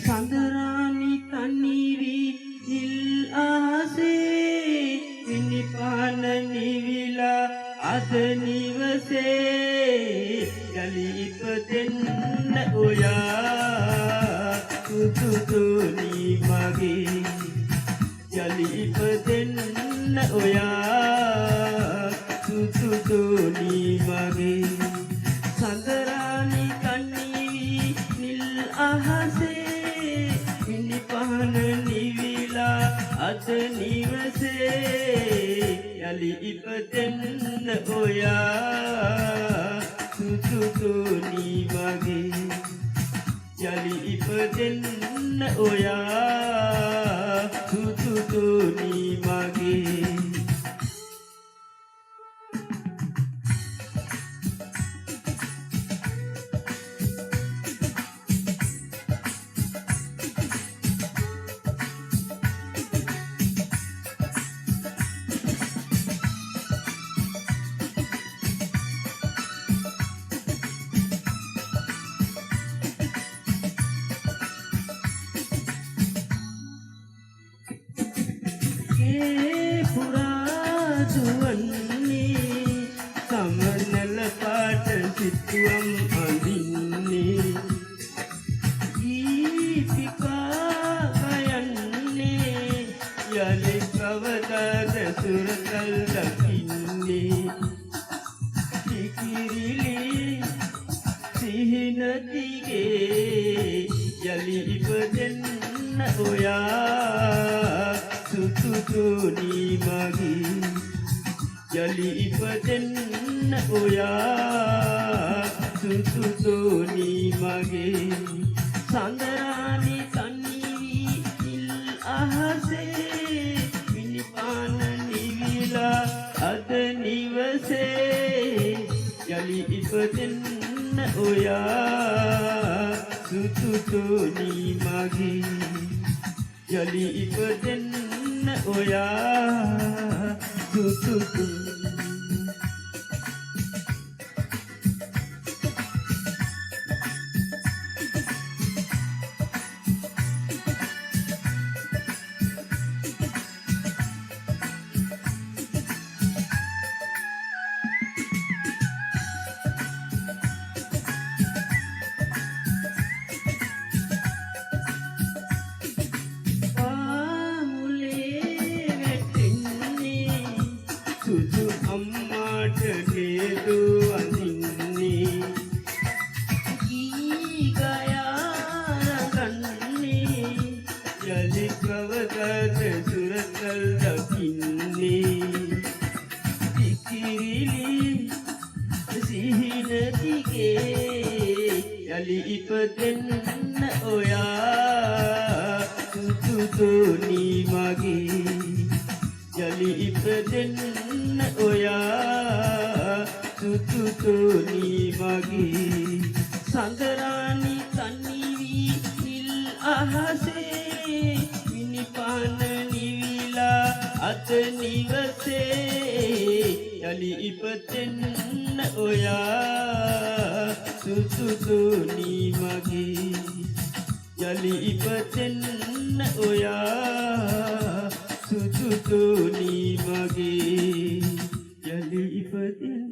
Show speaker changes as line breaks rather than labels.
සඳරානි තනිවි නිල් අහසේ විනිපාන නිවිලා අද නිවසේ යලි ඉපදෙන්න ඔයා සුසුතුනි මගේ යලි ඉපදෙන්න ඔයා සුසුතුනි මගේ සඳරානි තනිවි නිල් අහසේ විනිපාන නිවිලා අද නිවසේ යලි ඉපදෙන්න ඔයා සුසුතුනි මගේ යලි ඉපදෙන්න ඔයා සුසුතුනි මගේ පුරා දුවන්නේ සමනල පාට සිතුවම් අඳින්නේ දීපිකා ගයන්නේ යලි කවදාද සුරතල් දකින්නේ ඉකිරිලි සිහින දිගේ යලි ඉපදෙන්න ඔයා සුසුතුනි මගේ යලි ඉපදෙන්න ඔයා සුසුතුනි මගේ සඳරානි තනිවි නිල් අහසේ විනිපාන නිවිලා අද නිවසේ යලි ඉපදෙන්න ඔයා සුසුතුනි මගේ යලි ඉපදෙන්න ඔයා සුසුතුනි සුදු අම්මාට නේදු අඳින්නේ ඊ ගයා රඟන්නේ යලි කවදාද සුරතල් දකින්නේ ඉකිරිලි සිහින දිගේ යලි ඉපදෙන්න ඔයා සුසුතුනි මගේ යලි ඉපදෙන්න ඔයා සුසුතුනි මගේ සඳරානි තනිවි නිල් අහසේ විනිපාන නිවිලා අද නිවසේ යලි ඉපදෙන්න ඔයා සුසුතුනි මගේ යලි ඉපදෙන්න ඔයා සුසුතුනි මගේ යලි ඉපදෙන්න